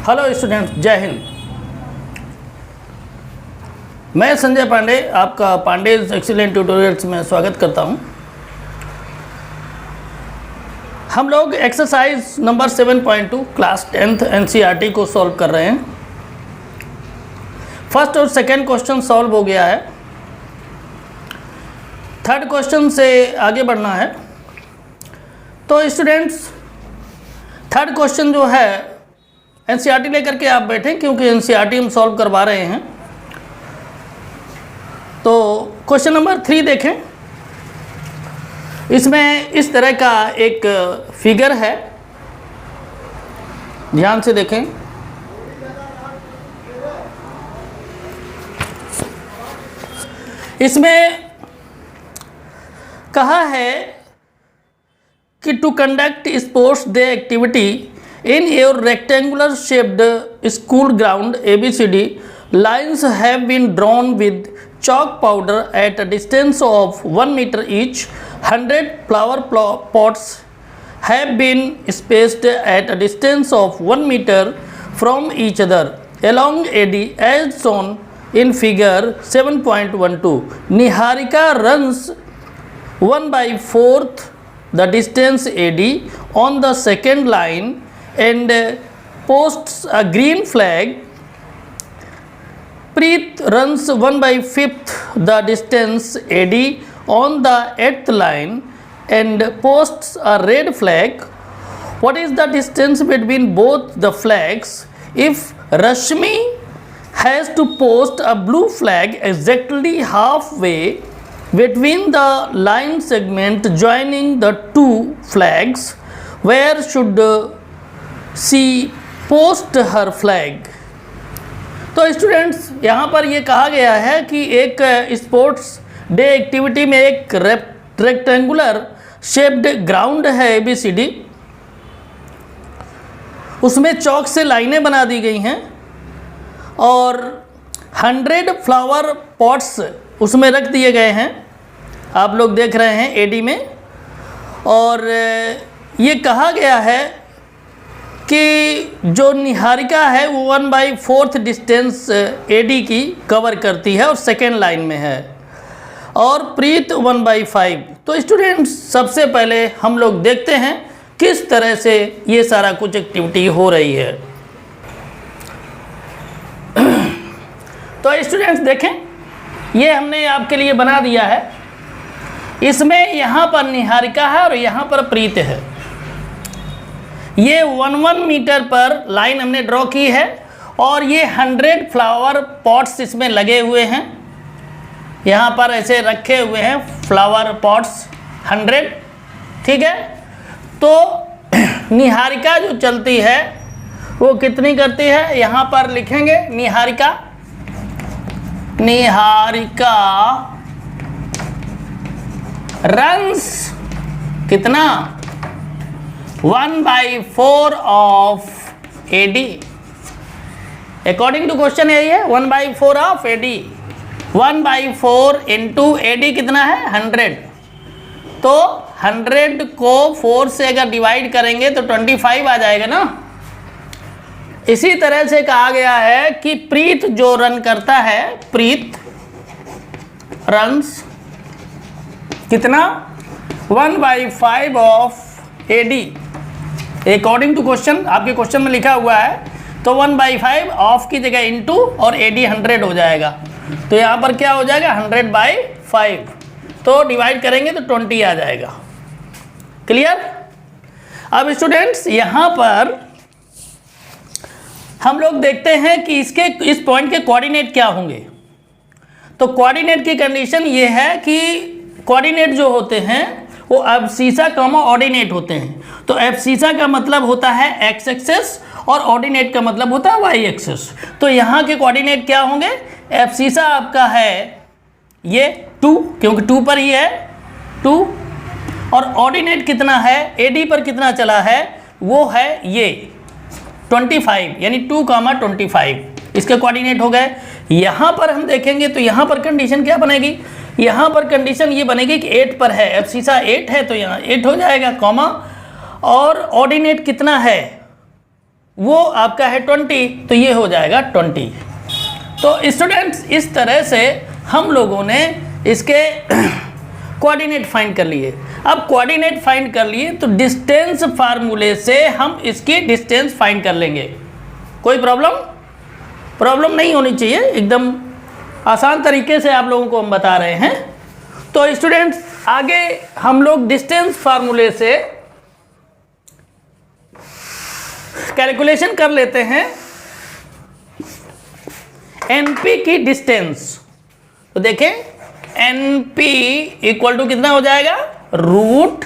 Hello students, जय हिंद। मैं संजय पांडे आपका पांडेज एक्सीलेंट ट्यूटोरियल्स में स्वागत करता हूं। हम लोग exercise number 7.2 class 10th NCERT को सॉल्व कर रहे हैं। फर्स्ट और सेकंड क्वेश्चन सॉल्व हो गया है। थर्ड क्वेश्चन से आगे बढ़ना है। तो स्टूडेंट्स, थर्ड क्वेश्चन जो है एनसीईआरटी लेकर के आप बैठें, क्योंकि एनसीईआरटी हम सॉल्व करवा रहे हैं। तो क्वेश्चन नंबर 3 देखें। इसमें इस तरह का एक फिगर है, ध्यान से देखें। इसमें कहा है कि to conduct sports day activity in your rectangular shaped school ground ABCD, lines have been drawn with chalk powder at a distance of 1 meter each. 100 flower pots have been spaced at a distance of 1 meter from each other along AD as shown in figure 7.12. Niharika runs 1/4 the distance AD on the second line and posts a green flag. Preet runs 1/5 the distance AD on the 8th line and posts a red flag. What is the distance between both the flags? If Rashmi has to post a blue flag exactly halfway between the line segment joining the two flags, where should she post her flag? तो students, यहाँ पर ये कहा गया है कि एक sports day activity में एक रेक्टेंगुलर शेप्ड ग्राउंड है ABCD, उसमें चौक से लाइनें बना दी गई हैं और 100 फ्लावर पॉट्स उसमें रख दिए गए हैं, आप लोग देख रहे हैं AD में। और ये कहा गया है कि जो निहारिका है वो 1/4 डिस्टेंस AD की कवर करती है और सेकेंड लाइन में है, और प्रीत 1/5। तो स्टूडेंट्स, सबसे पहले हम लोग देखते हैं किस तरह से ये सारा कुछ एक्टिविटी हो रही है। तो स्टूडेंट्स देखें, ये हमने आपके लिए बना दिया है। इसमें यहाँ पर निहारिका है और यहाँ पर प्रीत है। ये 1 मीटर पर लाइन हमने ड्रॉ की है और ये 100 फ्लावर पॉट्स इसमें लगे हुए हैं। यहाँ पर ऐसे रखे हुए हैं फ्लावर पॉट्स 100, ठीक है। तो निहारिका जो चलती है वो कितनी करती है, यहाँ पर लिखेंगे निहारिका रन्स कितना 1/4 of AD। According to question यही है, 1/4 ऑफ AD। 1/4 इंटू AD कितना है 100। तो 100 को 4 से अगर डिवाइड करेंगे तो 25 आ जाएगा ना। इसी तरह से कहा गया है कि प्रीत जो रन करता है, प्रीत रन्स कितना 1/5 of AD। According to question, आपके क्वेश्चन में लिखा हुआ है, तो 1/5 ऑफ की जगह इनटू और AD 100 हो जाएगा। तो यहाँ पर क्या हो जाएगा 100/5, तो डिवाइड करेंगे तो 20 आ जाएगा। क्लियर? अब स्टूडेंट्स, यहाँ पर हम लोग देखते हैं कि इस पॉइंट के कोऑर्डिनेट क्या होंगे। तो कोऑर्डिनेट की कंडीशन ये है कि कोऑर्डिनेट जो होते हैं वो एब्सिसा कॉमा ऑर्डिनेट होते हैं। तो एब्सिसा का मतलब होता है x एक्सेस और ऑर्डिनेट का मतलब होता है y एक्सेस। तो यहाँ के कोऑर्डिनेट क्या होंगे, एब्सिसा आपका है ये 2, क्योंकि 2 पर ही है 2, और ऑर्डिनेट कितना है AD पर कितना चला है वो है ये 25, यानी 2,25 इसके कोऑर्डिनेट हो गए। यहाँ पर हम देखेंगे तो यहाँ पर कंडीशन क्या बनेगी, यहाँ पर कंडीशन ये बनेगी कि 8 पर है, एब्सिसा 8 है तो यहाँ 8 हो जाएगा, कॉमा, और ऑर्डिनेट कितना है वो आपका है 20, तो ये हो जाएगा 20। तो स्टूडेंट्स इस तरह से हम लोगों ने इसके कोऑर्डिनेट फाइंड कर लिए। अब कोऑर्डिनेट फाइंड कर लिए तो डिस्टेंस फार्मूले से हम इसकी डिस्टेंस फाइंड कर लेंगे। कोई प्रॉब्लम नहीं होनी चाहिए, एकदम आसान तरीके से आप लोगों को हम बता रहे हैं। तो स्टूडेंट्स आगे हम लोग डिस्टेंस फार्मूले से कैलकुलेशन कर लेते हैं एनपी की डिस्टेंस। तो देखें एनपी इक्वल टू कितना हो जाएगा, रूट,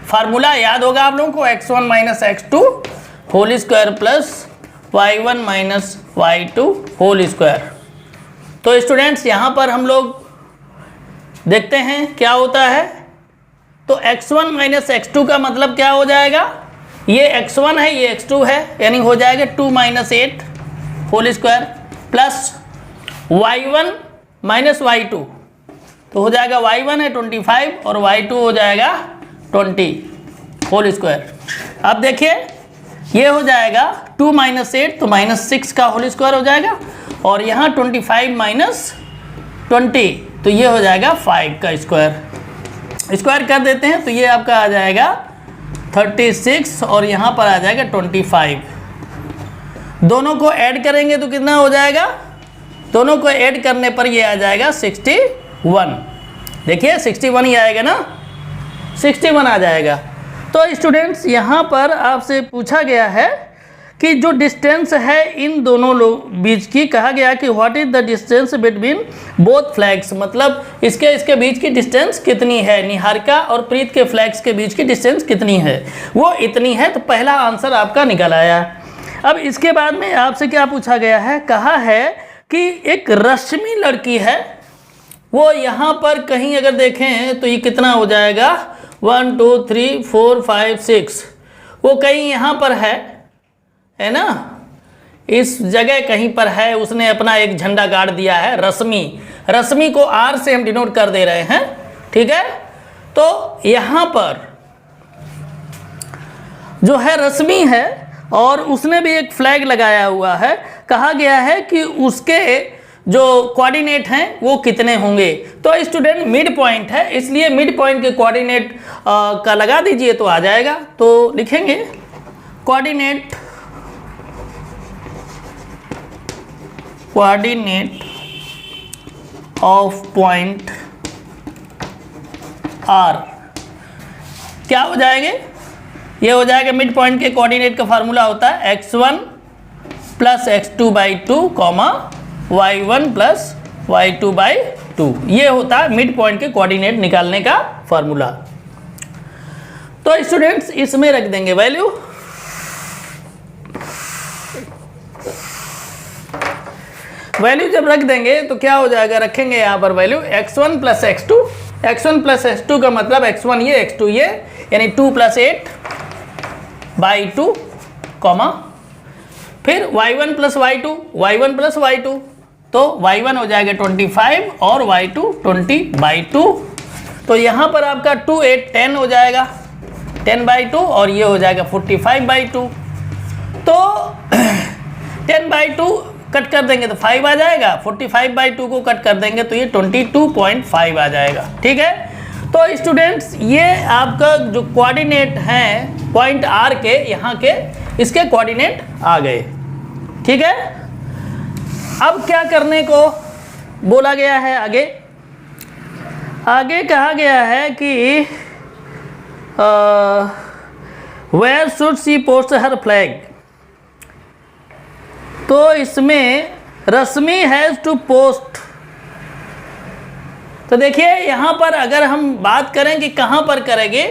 फार्मूला याद होगा आप लोगों को, x1 minus x2 whole square plus y1 minus y2 whole square. तो स्टूडेंट्स यहाँ पर हम लोग देखते हैं क्या होता है। तो x1 माइनस x2 का मतलब क्या हो जाएगा, ये x1 है ये x2 है, यानी हो जाएगा 2 minus 8 whole square plus y1 minus y2, तो हो जाएगा y1 है 25 और y2 हो जाएगा 20 होल स्क्वायर। अब देखिए ये हो जाएगा 2 माइनस 8 तो माइनस 6 का होल स्क्वायर हो जाएगा, और यहाँ 25 माइनस 20 तो ये हो जाएगा 5 का स्क्वायर कर देते हैं, तो ये आपका आ जाएगा 36 और यहाँ पर आ जाएगा 25। दोनों को ऐड करेंगे तो कितना हो जाएगा, दोनों को ऐड करने पर ये आ जाएगा 61। देखिए 61 ही आएगा ना, 61 आ जाएगा। तो स्टूडेंट्स यहाँ पर आपसे पूछा गया है कि जो डिस्टेंस है इन दोनों लोग बीच की, कहा गया कि what is the distance between both flags, मतलब इसके बीच की डिस्टेंस कितनी है, निहारिका और प्रीत के फ्लैग्स के बीच की डिस्टेंस कितनी है, वो इतनी है। तो पहला आंसर आपका निकल आया। अब इसके बाद में आपसे क्या पूछा गया है, कहा है कि एक रश्मि लड़की है, वो यहाँ पर कहीं अगर देखें तो ये कितना हो जाएगा 1 2 3 4 5 6, वो कहीं यहाँ पर है ना, इस जगह कहीं पर है, उसने अपना एक झंडा गाड़ दिया है रश्मि को आर से हम डिनोट कर दे रहे हैं, ठीक है। तो यहाँ पर जो है रश्मि है और उसने भी एक फ्लैग लगाया हुआ है, कहा गया है कि उसके जो कोऑर्डिनेट हैं वो कितने होंगे। तो स्टूडेंट मिड पॉइंट है, इसलिए मिड पॉइंट के कोऑर्डिनेट का लगा दीजिए तो आ जाएगा। तो लिखेंगे कोऑर्डिनेट ऑफ पॉइंट आर क्या हो जाएंगे, ये हो जाएगा मिड पॉइंट के कोऑर्डिनेट का फार्मूला होता है x1 plus x2 by 2 comma y1 plus y2 by 2, ये होता है मिड पॉइंट के कोऑर्डिनेट निकालने का फार्मूला। तो स्टूडेंट्स इसमें रख देंगे वैल्यू, जब रख देंगे तो क्या हो जाएगा, रखेंगे यहाँ पर वैल्यू x1 प्लस x2 का मतलब x1 ये x2 ये, यानी 2 प्लस 8 बाई 2 कॉमा फिर y1 प्लस y2 तो y1 हो जाएगा 25 और y2 20 बाई 2, तो यहाँ पर आपका 2 8 10 हो जाएगा 10 बाई 2 और ये हो जाएगा 45 बाई 2। तो 10 बाई 2 कट कर देंगे तो 5 आ जाएगा, 45 बाई 2 को कट कर देंगे तो ये 22.5 आ जाएगा, ठीक है। तो स्टूडेंट्स ये आपका जो कोऑर्डिनेट हैं पॉइंट आर के, यहाँ के इसके कोऑर्डिनेट आ गए, ठीक है। अब क्या करने को बोला गया है, आगे कहा गया है कि where should she post her flag. तो इसमें रश्मि हैज़ टू पोस्ट, तो देखिए यहाँ पर अगर हम बात करें कि कहाँ पर करेंगे,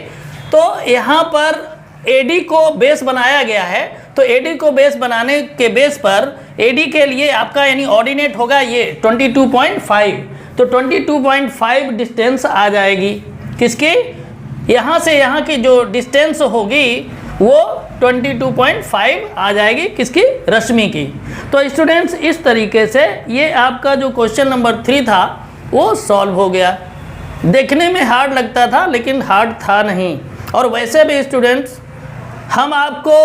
तो यहाँ पर एडी को बेस बनाया गया है, तो एडी को बेस बनाने के बेस पर एडी के लिए आपका यानी ऑर्डिनेट होगा ये 22.5, तो 22.5 डिस्टेंस आ जाएगी किसकी, यहाँ से यहाँ की जो डिस्टेंस होगी वो 22.5 आ जाएगी किसकी, रश्मि की। तो स्टूडेंट्स इस तरीके से ये आपका जो क्वेश्चन नंबर 3 था वो सॉल्व हो गया। देखने में हार्ड लगता था लेकिन हार्ड था नहीं, और वैसे भी स्टूडेंट्स हम आपको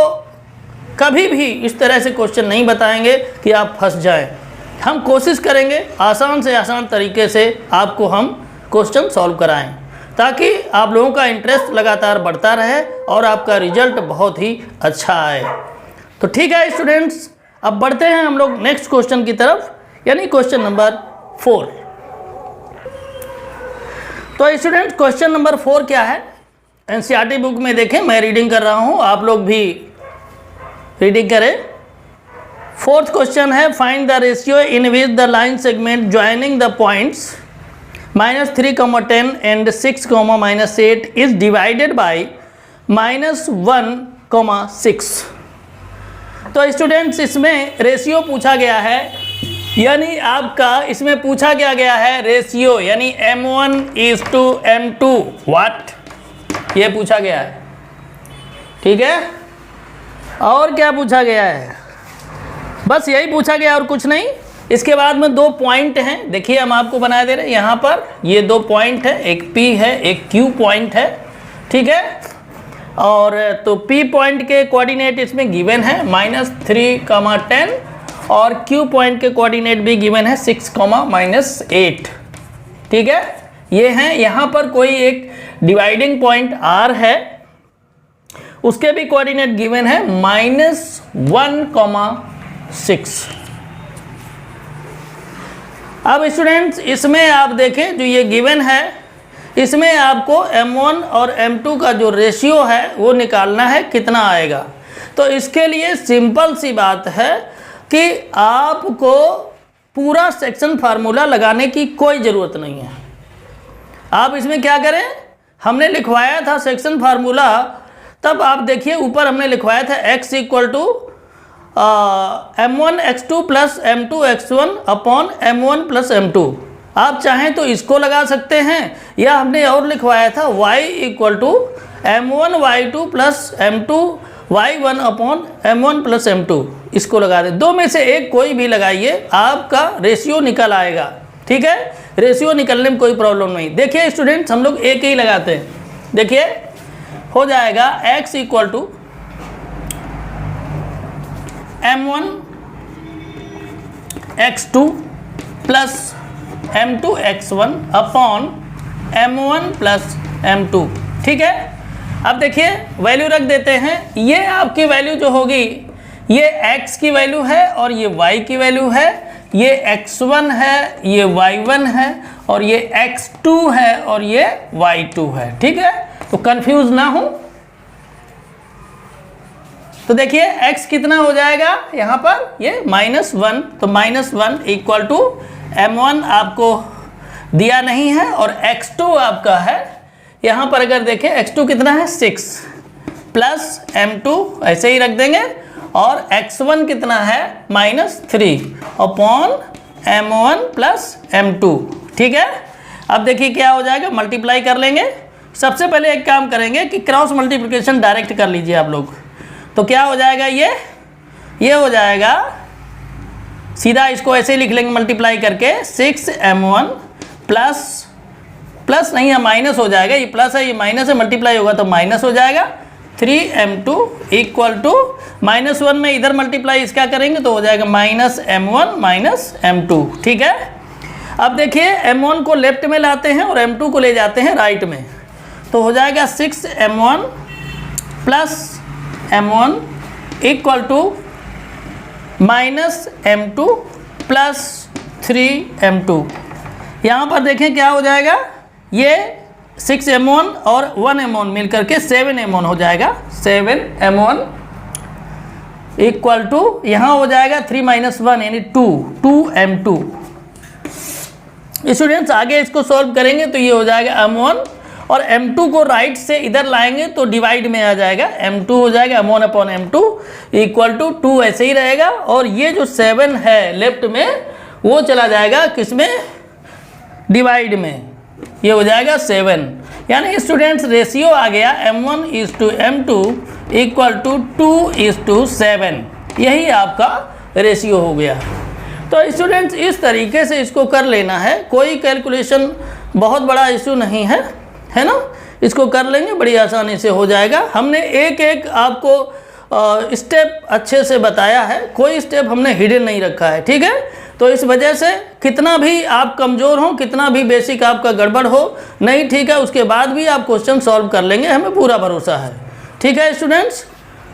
कभी भी इस तरह से क्वेश्चन नहीं बताएंगे कि आप फंस जाएं। हम कोशिश करेंगे आसान से आसान तरीके से आपको हम क्वेश्चन सॉल्व कराएं, ताकि आप लोगों का इंटरेस्ट लगातार बढ़ता रहे और आपका रिजल्ट बहुत ही अच्छा आए। तो ठीक है स्टूडेंट्स, अब बढ़ते हैं हम लोग नेक्स्ट क्वेश्चन की तरफ, यानी क्वेश्चन नंबर 4। तो स्टूडेंट्स क्वेश्चन नंबर 4 क्या है, एनसीईआरटी बुक में देखें, मैं रीडिंग कर रहा हूँ, आप लोग भी रीडिंग करें। 4th क्वेश्चन है, find the ratio in which the line segment joining the points -3, 10 and 6, -8 is divided by -1, 6। तो स्टूडेंट्स इसमें रेशियो पूछा गया है, यानी आपका इसमें पूछा गया है रेशियो, यानी M1:M2 व्हाट, ये पूछा गया है। ठीक है, और क्या पूछा गया है, बस यही पूछा गया और कुछ नहीं। इसके बाद में 2 पॉइंट हैं, देखिए हम आपको बना दे रहे हैं यहाँ पर, ये 2 पॉइंट है, एक P है एक Q पॉइंट है। ठीक है, और तो P पॉइंट के कोऑर्डिनेट इसमें गिवन है -3, 10 और Q पॉइंट के कोऑर्डिनेट भी गिवन है 6, -8। ठीक है, ये हैं। यहाँ पर कोई एक डिवाइडिंग पॉइंट R है, उसके भी कोऑर्डिनेट गिवन है -1, 6। अब स्टूडेंट्स इसमें आप देखें जो ये गिवन है, इसमें आपको M1 और M2 का जो रेशियो है वो निकालना है, कितना आएगा। तो इसके लिए सिंपल सी बात है कि आपको पूरा सेक्शन फार्मूला लगाने की कोई ज़रूरत नहीं है। आप इसमें क्या करें, हमने लिखवाया था सेक्शन फार्मूला, तब आप देखिए ऊपर हमने लिखवाया था x = M1x2 + M2x1 upon M1 + M2। आप चाहें तो इसको लगा सकते हैं, या हमने और लिखवाया था y = M1y2 + M2y1 upon M1 + M2, इसको लगा दें। 2 में से एक कोई भी लगाइए, आपका रेशियो निकल आएगा। ठीक है, रेशियो निकलने में कोई प्रॉब्लम नहीं। देखिए स्टूडेंट्स हम लोग एक ही लगाते हैं, देखिए हो जाएगा x = M1x2 + M2x1 upon M1 + M2। ठीक है, अब देखिए वैल्यू रख देते हैं। ये आपकी वैल्यू जो होगी, ये x की वैल्यू है और ये y की वैल्यू है, ये x1 है, ये y1 है, और ये x2 है और ये y2 है। ठीक है, तो कंफ्यूज ना हो। तो देखिए x कितना हो जाएगा यहाँ पर, ये -1, तो -1 = M1 आपको दिया नहीं है और x2 आपका है, यहाँ पर अगर देखें x2 कितना है 6 प्लस M2 ऐसे ही रख देंगे, और x1 कितना है -3 अपॉन M1 + M2। ठीक है, अब देखिए क्या हो जाएगा, मल्टीप्लाई कर लेंगे। सबसे पहले एक काम करेंगे कि क्रॉस मल्टीप्लिकेशन डायरेक्ट कर लीजिए आप लोग। तो क्या हो जाएगा, ये हो जाएगा, सीधा इसको ऐसे लिख लेंगे मल्टीप्लाई करके, 6M1 प्लस नहीं है माइनस हो जाएगा, ये प्लस है ये माइनस है, मल्टीप्लाई होगा तो माइनस हो जाएगा, 3M2 = -1 में इधर मल्टीप्लाई इसका करेंगे तो हो जाएगा -M1 - M2। ठीक है, अब देखिए M1 को लेफ्ट में लाते हैं और M2 को ले जाते हैं राइट में, तो हो जाएगा 6M1 + M1 = -M2 + 3M2। यहाँ पर देखें क्या हो जाएगा, ये 6M1 और 1M1 मिलकर के 7M1 हो जाएगा। 7M1 = यहाँ हो जाएगा 3 - 1 यानी 2M2। स्टूडेंट्स आगे इसको सॉल्व करेंगे तो ये हो जाएगा M1 और M2 को राइट से इधर लाएंगे तो डिवाइड में आ जाएगा, M2 हो जाएगा M1 अपॉन M2 = 2 ऐसे ही रहेगा, और ये जो 7 है लेफ्ट में वो चला जाएगा किसमें, डिवाइड में, ये हो जाएगा 7। यानी स्टूडेंट्स रेशियो आ गया M1:M2 = 2:7, यही आपका रेशियो हो गया। तो स्टूडेंट्स इस तरीके से इसको कर लेना है, कोई कैलकुलेशन बहुत बड़ा इशू नहीं है ना, इसको कर लेंगे बड़ी आसानी से हो जाएगा। हमने एक एक आपको स्टेप अच्छे से बताया है, कोई स्टेप हमने हिडन नहीं रखा है, ठीक है। तो इस वजह से कितना भी आप कमज़ोर हो, कितना भी बेसिक आपका गड़बड़ हो, नहीं ठीक है, उसके बाद भी आप क्वेश्चन सॉल्व कर लेंगे, हमें पूरा भरोसा है, ठीक है स्टूडेंट्स।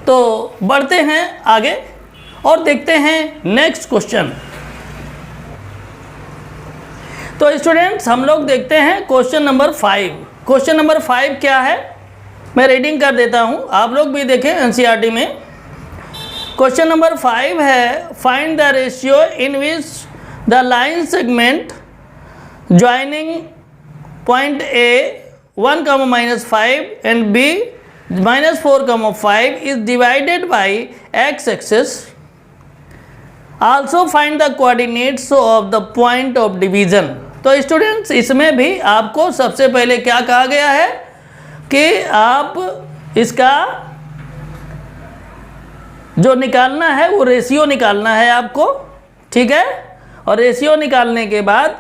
तो बढ़ते हैं आगे और देखते हैं नेक्स्ट क्वेश्चन। तो स्टूडेंट्स हम लोग देखते हैं क्वेश्चन नंबर 5। क्वेश्चन नंबर 5 क्या है, मैं रीडिंग कर देता हूं, आप लोग भी देखें एनसीईआरटी में। क्वेश्चन नंबर 5 है, find the ratio in which the line segment joining point A 1,-5 and B -4,5 is divided by X axis. Also find the coordinates of the point of division. तो स्टूडेंट्स इसमें भी आपको सबसे पहले क्या कहा गया है कि आप इसका जो निकालना है वो रेशियो निकालना है आपको, ठीक है। और रेशियो निकालने के बाद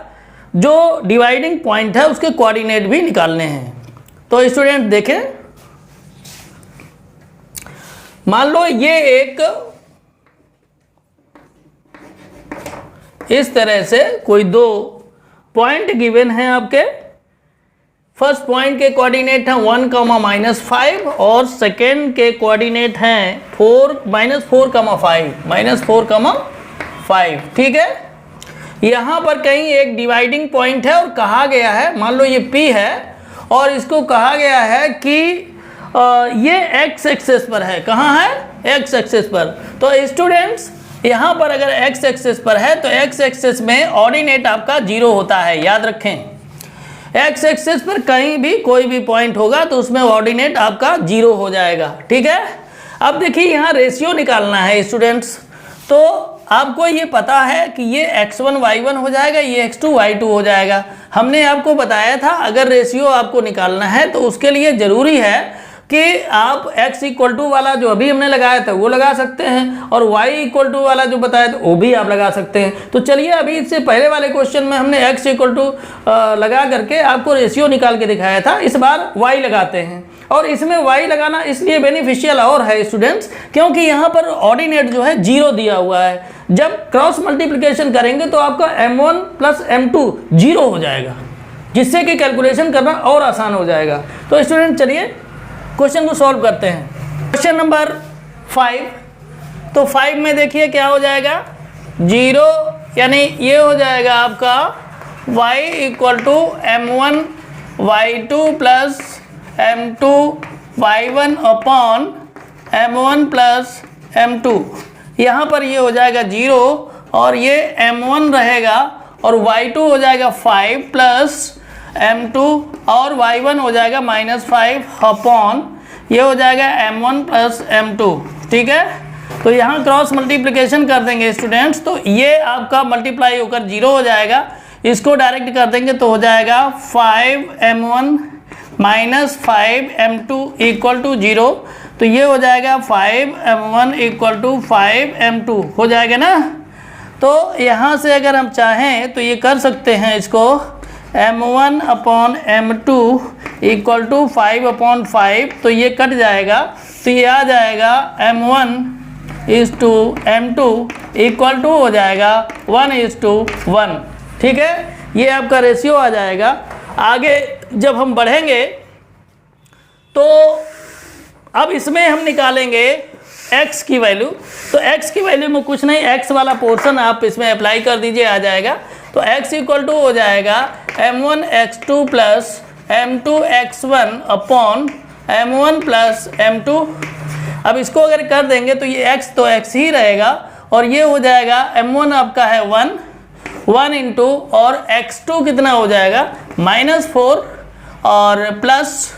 जो डिवाइडिंग पॉइंट है उसके कोऑर्डिनेट भी निकालने हैं। तो स्टूडेंट देखें, मान लो ये एक इस तरह से कोई दो पॉइंट गिवन है आपके। फर्स्ट पॉइंट के कोऑर्डिनेट हैं 1,-5 और सेकेंड के कोऑर्डिनेट हैं -4,5, ठीक है। यहाँ पर कहीं एक डिवाइडिंग पॉइंट है और कहा गया है, मान लो ये P है और इसको कहा गया है कि ये x एक्सिस पर है। कहाँ है? x एक्सिस पर। तो स्टूडेंट्स यहाँ पर अगर x एक्सिस पर है तो x एक्सिस में ऑर्डिनेट आपका 0 होता है, याद रखें। x एक्सिस पर कहीं भी कोई भी पॉइंट होगा तो उसमें ऑर्डिनेट आपका 0 हो जाएगा, ठीक है। अब देखिए यहाँ रेशियो निकालना है स्टूडेंट्स, तो आपको ये पता है कि ये x1 y1 हो जाएगा, ये x2 y2 हो जाएगा। हमने आपको बताया था अगर रेशियो आपको निकालना है तो उसके लिए ज़रूरी है कि आप x इक्वल टू वाला जो अभी हमने लगाया था वो लगा सकते हैं और y इक्वल टू वाला जो बताया था वो भी आप लगा सकते हैं। तो चलिए अभी इससे पहले वाले क्वेश्चन में हमने x इक्वल टू लगा करके आपको रेशियो निकाल के दिखाया था, इस बार y लगाते हैं। और इसमें y लगाना इसलिए बेनिफिशियल और है स्टूडेंट्स क्योंकि यहाँ पर ऑर्डिनेट जो है 0 दिया हुआ है। जब क्रॉस मल्टीप्लिकेशन करेंगे तो आपका m1 + m2 0 हो जाएगा, जिससे कि कैलकुलेशन करना और आसान हो जाएगा। तो स्टूडेंट चलिए क्वेश्चन को सॉल्व करते हैं। क्वेश्चन नंबर 5, तो 5 में देखिए क्या हो जाएगा, 0 यानी ये हो जाएगा आपका y = m1 y2 + m2 y1 upon m1 + m2। यहाँ पर ये हो जाएगा 0 और ये m1 रहेगा और y2 हो जाएगा 5 + m2 और y1 हो जाएगा -5 अपॉन ये हो जाएगा m1 + m2, ठीक है। तो यहाँ क्रॉस मल्टीप्लिकेशन कर देंगे स्टूडेंट्स, तो ये आपका मल्टीप्लाई होकर 0 हो जाएगा। इसको डायरेक्ट कर देंगे तो हो जाएगा 5m1 - 5m2 = 0। तो ये हो जाएगा 5m1 = 5m2 हो जाएगा ना। तो यहाँ से अगर हम चाहें तो ये कर सकते हैं इसको m1 upon m2 = 5/5, तो ये कट जाएगा तो ये आ जाएगा m1 = m2 = हो जाएगा 1:1, ठीक है। ये आपका रेशियो आ जाएगा। आगे जब हम बढ़ेंगे तो अब इसमें हम निकालेंगे x की वैल्यू। तो x की वैल्यू में कुछ नहीं, x वाला पोर्शन आप इसमें अप्लाई कर दीजिए, आ जाएगा। तो x = हो जाएगा m1 x2 + m2 x1 upon m1 + m2। अब इसको अगर कर देंगे तो ये x तो x ही रहेगा और ये हो जाएगा m1 आपका है 1 इंटू और x2 कितना हो जाएगा -4 और प्लस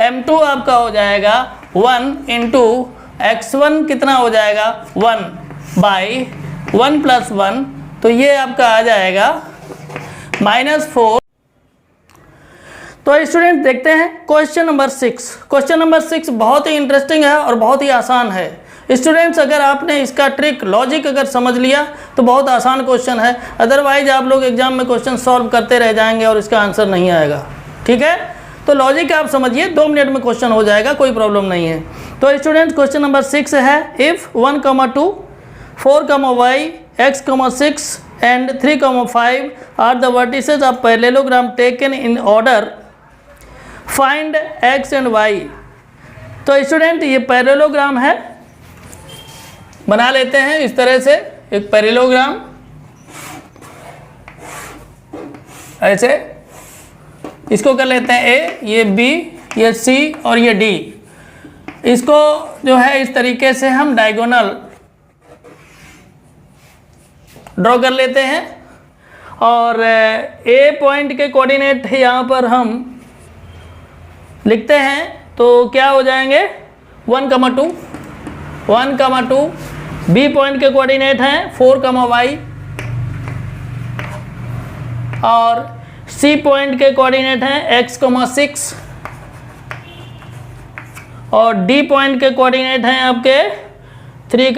m2 आपका हो जाएगा 1 इंटू x1 कितना हो जाएगा 1/1 + 1, तो ये आपका आ जाएगा -4। तो स्टूडेंट देखते हैं क्वेश्चन नंबर 6। क्वेश्चन नंबर 6 बहुत ही इंटरेस्टिंग है और बहुत ही आसान है। स्टूडेंट्स अगर आपने इसका ट्रिक लॉजिक अगर समझ लिया तो बहुत आसान क्वेश्चन है, अदरवाइज आप लोग एग्जाम में क्वेश्चन सॉल्व करते रह जाएंगे और इसका आंसर नहीं आएगा, ठीक है। तो लॉजिक आप समझिए, 2 मिनट में क्वेश्चन हो जाएगा, कोई प्रॉब्लम नहीं है। तो स्टूडेंट क्वेश्चन नंबर 6 है, if 1, 2, 4, y, x, 6 and 3, 5 are the vertices of parallelogram taken in order, find x and y। तो स्टूडेंट ये पैरेललोग्राम है, बना लेते हैं इस तरह से एक पैरेललोग्राम, ऐसे इसको कर लेते हैं ए, ये बी, ये सी और ये डी। इसको जो है इस तरीके से हम डायगोनल ड्रॉ कर लेते हैं और ए पॉइंट के कोऑर्डिनेट यहाँ पर हम लिखते हैं तो क्या हो जाएंगे 1, 2, 1, 2, बी पॉइंट के कोऑर्डिनेट हैं 4, y और सी पॉइंट के कोऑर्डिनेट हैं x, 6 और डी पॉइंट के कोऑर्डिनेट हैं आपके 3,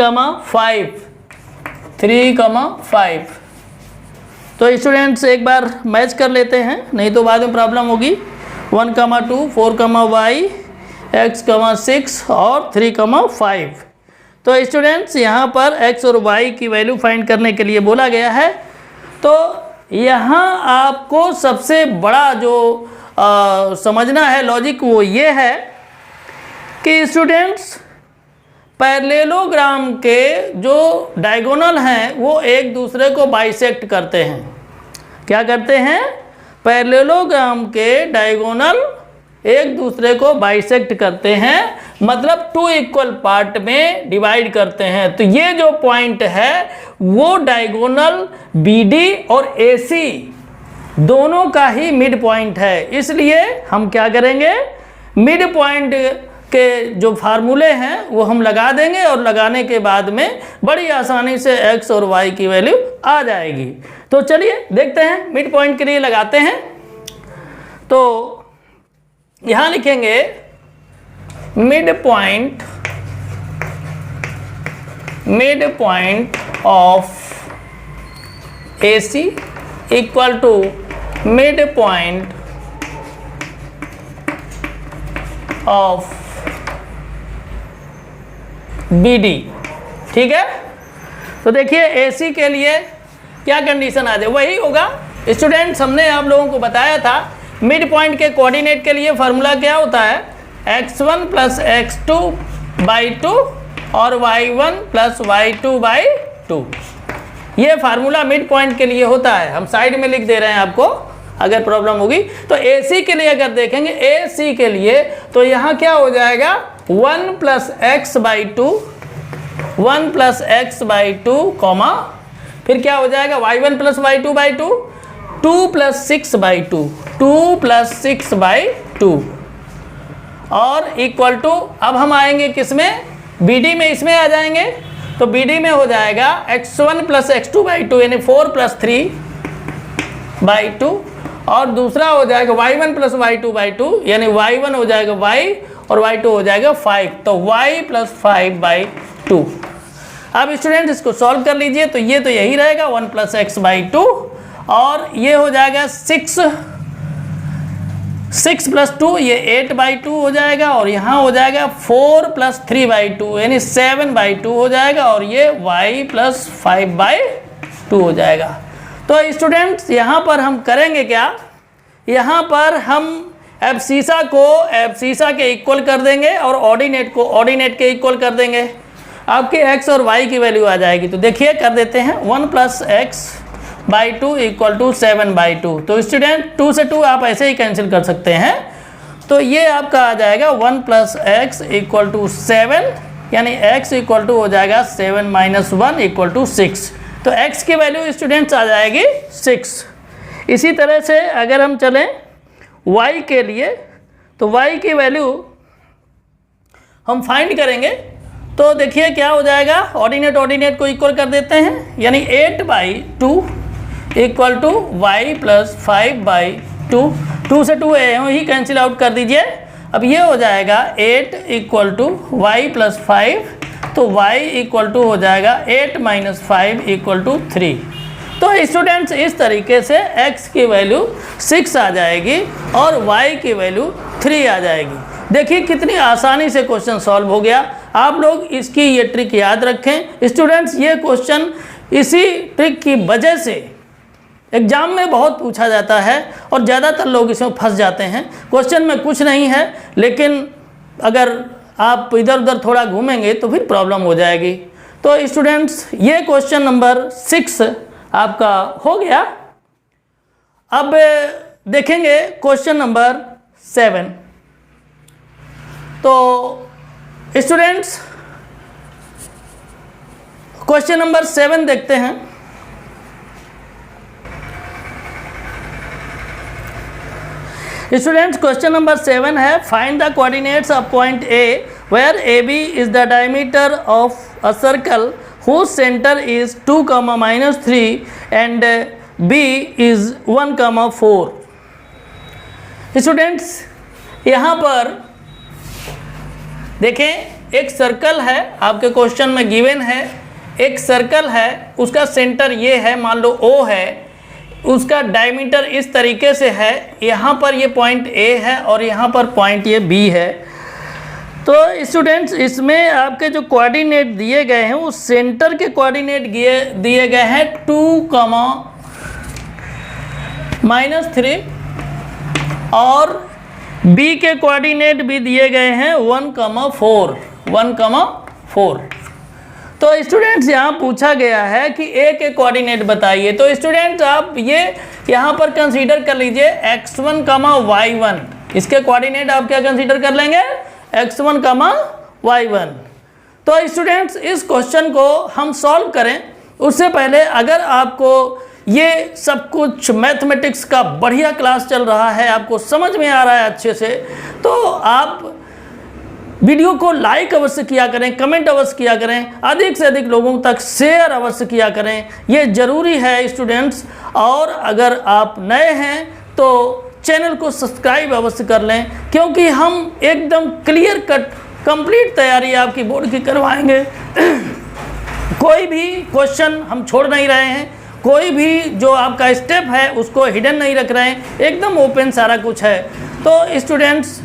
5। तो स्टूडेंट्स एक बार मैच कर लेते हैं, नहीं तो बाद में प्रॉब्लम होगी। 1, 2, 4, y, x, 6 और 3, 5। तो स्टूडेंट्स यहाँ पर x और y की वैल्यू फाइंड करने के लिए बोला गया है। तो यहाँ आपको सबसे बड़ा जो समझना है लॉजिक वो ये है कि स्टूडेंट्स पैरेललोग्राम के जो डायगोनल हैं वो एक दूसरे को बाइसेक्ट करते हैं। क्या करते हैं? पैरेललोग्राम के डायगोनल एक दूसरे को बाइसेक्ट करते हैं, मतलब 2 इक्वल पार्ट में डिवाइड करते हैं। तो ये जो पॉइंट है वो डायगोनल BD और AC दोनों का ही मिड पॉइंट है। इसलिए हम क्या करेंगे, मिड पॉइंट के जो फार्मूले हैं वो हम लगा देंगे और लगाने के बाद में बड़ी आसानी से x और y की वैल्यू आ जाएगी। तो चलिए देखते हैं, मिड पॉइंट के लिए लगाते हैं। तो यहाँ लिखेंगे mid point of AC equal to mid point of BD। ठीक है, तो देखिए AC के लिए क्या कंडीशन आ जाए, वही होगा स्टूडेंट्स। हमने आप लोगों को बताया था मिड पॉइंट के कोऑर्डिनेट के लिए फार्मूला क्या होता है, x1 प्लस x2 बाई 2 और y1 प्लस y2 बाई 2। ये फार्मूला मिड पॉइंट के लिए होता है। हम साइड में लिख दे रहे हैं आपको अगर प्रॉब्लम होगी। तो AC के लिए अगर देखेंगे, AC के लिए तो यहाँ क्या हो जाएगा 1 plus x by 2, 1 plus x by 2 comma फिर क्या हो जाएगा y1 plus y2 by 2, 2 plus 6 by 2, 2 plus 6 by 2 और इक्वल टू, अब हम आएंगे किसमें, BD में, इसमें आ जाएंगे। तो BD में हो जाएगा x1 प्लस x2 बाई 2 यानी 4 प्लस 3 बाई 2 और दूसरा हो जाएगा y1 प्लस y2 बाई 2 यानी y1 हो जाएगा y और y2 हो जाएगा 5, तो y प्लस 5 बाई 2। अब स्टूडेंट इसको सॉल्व कर लीजिए, तो ये तो यही रहेगा 1 प्लस x बाई 2 और ये हो जाएगा 6 प्लस 2 ये 8 बाई 2 हो जाएगा और यहाँ हो जाएगा 4 प्लस 3 बाई 2 यानी 7 बाई 2 हो जाएगा और ये y प्लस 5 बाई 2 हो जाएगा। तो स्टूडेंट्स यहाँ पर हम करेंगे क्या, यहाँ पर हम एब्सीसा को एब्सीसा के इक्वल कर देंगे और ऑर्डिनेट को ऑर्डिनेट के इक्वल कर देंगे। आपके x और y की वैल्यू आ जाएगी। तो देखिए कर देते हैं 1 plus X by 2 equal to 7 by 2। तो स्टूडेंट 2 से 2 आप ऐसे ही कैंसिल कर सकते हैं। तो ये आपका आ जाएगा 1 प्लस एक्स इक्वल टू 7 यानी x इक्वल टू हो जाएगा 7 माइनस 1 इक्वल टू 6। तो x की वैल्यू स्टूडेंट्स आ जाएगी 6। इसी तरह से अगर हम चलें y के लिए, तो y की वैल्यू हम फाइंड करेंगे। तो देखिए क्या हो जाएगा, ऑर्डिनेट को इक्वल कर देते हैं यानी 8 by 2 equal to y plus 5 by 2। 2 से 2 ही कैंसिल आउट कर दीजिए। अब ये हो जाएगा 8 इक्वल टू y प्लस 5, तो y इक्वल टू हो जाएगा 8 माइनस 5 इक्वल टू 3। तो स्टूडेंट्स इस तरीके से x की वैल्यू 6 आ जाएगी और y की वैल्यू 3 आ जाएगी। देखिए कितनी आसानी से क्वेश्चन सॉल्व हो गया। आप लोग इसकी ये ट्रिक याद रखें स्टूडेंट्स। ये क्वेश्चन इसी ट्रिक की वजह से एग्जाम में बहुत पूछा जाता है और ज़्यादातर लोग इसमें फंस जाते हैं। क्वेश्चन में कुछ नहीं है, लेकिन अगर आप इधर उधर थोड़ा घूमेंगे तो फिर प्रॉब्लम हो जाएगी। तो स्टूडेंट्स ये क्वेश्चन नंबर 6 आपका हो गया। अब देखेंगे क्वेश्चन नंबर 7। तो स्टूडेंट्स क्वेश्चन नंबर 7 देखते हैं। स्टूडेंट्स क्वेश्चन नंबर 7 है find the coordinates of point A where A B is the diameter of a circle whose center is 2, -3 and b is 1, 4। Students यहाँ पर देखें एक सर्कल है, आपके क्वेश्चन में गिवन है एक सर्कल है, उसका सेंटर ये है, मान लो O है, उसका डायमीटर इस तरीके से है। यहाँ पर ये पॉइंट A है और यहाँ पर पॉइंट ये B है। तो स्टूडेंट्स इसमें आपके जो कोऑर्डिनेट दिए गए हैं उस सेंटर के कोऑर्डिनेट दिए गए हैं 2, -3 और B के कोऑर्डिनेट भी दिए गए हैं 1, 4। तो स्टूडेंट्स यहाँ पूछा गया है कि A के कोऑर्डिनेट बताइए। तो स्टूडेंट्स आप ये यहाँ पर कंसीडर कर लीजिए x1, y1। इसके कोऑर्डिनेट आप क्या कंसीडर कर लेंगे x1, y1। तो स्टूडेंट्स इस क्वेश्चन को हम सॉल्व करें उससे पहले अगर आपको ये सब कुछ मैथमेटिक्स का बढ़िया क्लास चल रहा है, आपको समझ में आ रहा है अच्छे से, तो आप वीडियो को लाइक अवश्य किया करें, कमेंट अवश्य किया करें, अधिक से अधिक लोगों तक शेयर अवश्य किया करें, ये ज़रूरी है स्टूडेंट्स। और अगर आप नए हैं तो चैनल को सब्सक्राइब अवश्य कर लें, क्योंकि हम एकदम क्लियर कट कंप्लीट तैयारी आपकी बोर्ड की करवाएंगे। कोई भी क्वेश्चन हम छोड़ नहीं रहे हैं, कोई भी जो आपका स्टेप है उसको हिडन नहीं रख रहे हैं, एकदम ओपन सारा कुछ है। तो स्टूडेंट्स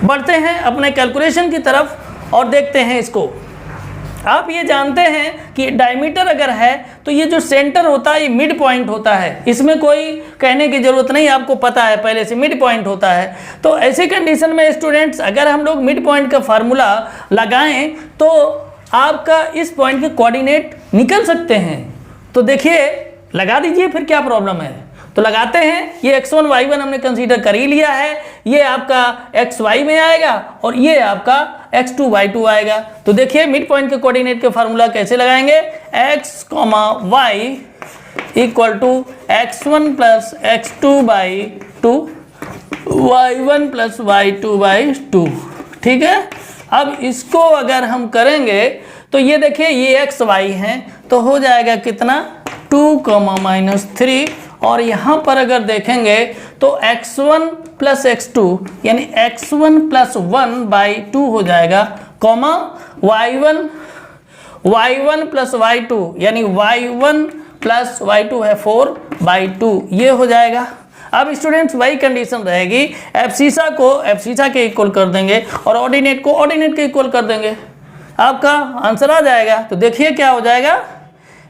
बढ़ते हैं अपने कैलकुलेशन की तरफ और देखते हैं इसको। आप ये जानते हैं कि डायमीटर अगर है तो ये जो सेंटर होता है ये मिड पॉइंट होता है, इसमें कोई कहने की ज़रूरत नहीं, आपको पता है पहले से मिड पॉइंट होता है। तो ऐसी कंडीशन में स्टूडेंट्स अगर हम लोग मिड पॉइंट का फार्मूला लगाएं तो आपका इस पॉइंट के कोऑर्डिनेट निकल सकते हैं। तो देखिए लगा दीजिए, फिर क्या प्रॉब्लम है। तो लगाते हैं, ये x1 y1 हमने कंसीडर कर ही लिया है, ये आपका xy में आएगा और ये आपका x2 y2 आएगा। तो देखिए मिड पॉइंट के कोऑर्डिनेट के फार्मूला कैसे लगाएंगे, x, y equal to x1 plus x2/2 y1 plus y2/2। ठीक है, अब इसको अगर हम करेंगे तो ये देखिए ये x y हैं, तो हो जाएगा कितना 2, -3 और यहाँ पर अगर देखेंगे तो x1 प्लस x2 यानी x1 प्लस 1/2 हो जाएगा, कॉमा y1 प्लस y2 यानी y1 प्लस y2 है 4/2, ये हो जाएगा। अब स्टूडेंट्स वही कंडीशन रहेगी, एब्सिसा को एब्सिसा के इक्वल कर देंगे और ऑर्डिनेट को ऑर्डिनेट के इक्वल कर देंगे, आपका आंसर आ जाएगा। तो देखिए क्या हो जाएगा,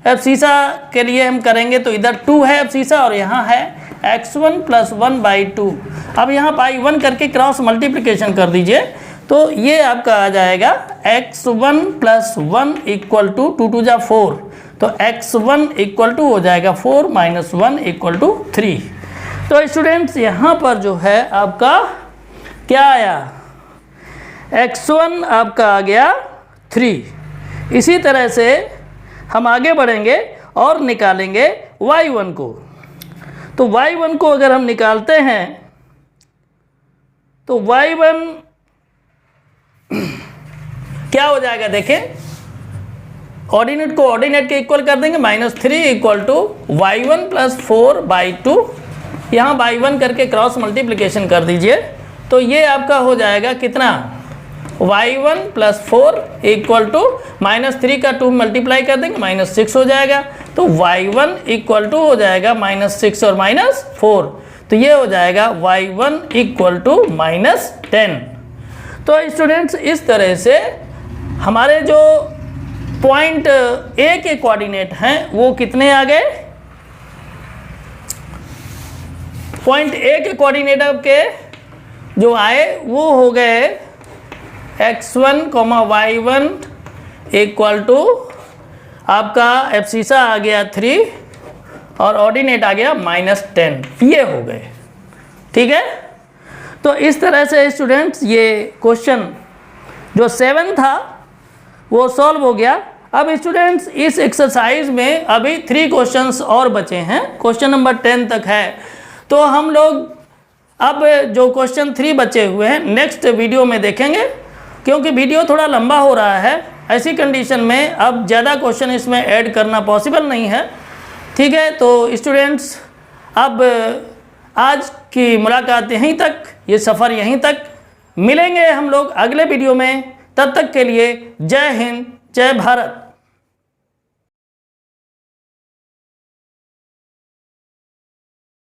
एब्सिसा के लिए हम करेंगे तो इधर 2 है एब्सिसा और यहाँ है x1 प्लस 1/2। अब यहाँ बाई 1 करके क्रॉस मल्टीप्लिकेशन कर दीजिए, तो ये आपका आ जाएगा x1 प्लस 1 इक्वल टू 2 2 जा 4, तो x1 इक्वल टू हो जाएगा 4 - 1 इक्वल टू 3। तो स्टूडेंट्स यहाँ पर जो है आपका क्या आया, x1 आपका आ गया 3। इसी तरह से हम आगे बढ़ेंगे और निकालेंगे y1 को। तो y1 को अगर हम निकालते हैं तो y1 क्या हो जाएगा, देखें ऑर्डिनेट को ऑर्डिनेट के इक्वल कर देंगे, -3 इक्वल टू y1 प्लस 4/2, यहाँ बाई 1 करके क्रॉस मल्टीप्लिकेशन कर दीजिए, तो ये आपका हो जाएगा कितना, y1 प्लस 4 इक्वल टू -3 का 2 मल्टीप्लाई कर देंगे -6 हो जाएगा, तो y1 इक्वल टू हो जाएगा -6 और -4, तो ये हो जाएगा y1 इक्वल टू -10। तो स्टूडेंट्स इस तरह से हमारे जो पॉइंट ए के कोऑर्डिनेट हैं वो कितने आ गए, पॉइंट ए के कोऑर्डिनेट आपके जो आए वो हो गए x1, y1 इक्वल टू आपका एब्सिसा आ गया 3 और ऑर्डिनेट आ गया -10, ये हो गए। ठीक है, तो इस तरह से स्टूडेंट्स ये क्वेश्चन जो 7 था वो सॉल्व हो गया। अब स्टूडेंट्स इस एक्सरसाइज में अभी 3 क्वेश्चंस और बचे हैं, क्वेश्चन नंबर 10 तक है। तो हम लोग अब जो क्वेश्चन 3 बचे हुए हैं नेक्स्ट वीडियो में देखेंगे, क्योंकि वीडियो थोड़ा लंबा हो रहा है। ऐसी कंडीशन में अब ज़्यादा क्वेश्चन इसमें ऐड करना पॉसिबल नहीं है। ठीक है, तो स्टूडेंट्स अब आज की मुलाकात यहीं तक, ये सफ़र यहीं तक, मिलेंगे हम लोग अगले वीडियो में। तब तक के लिए जय हिंद, जय भारत।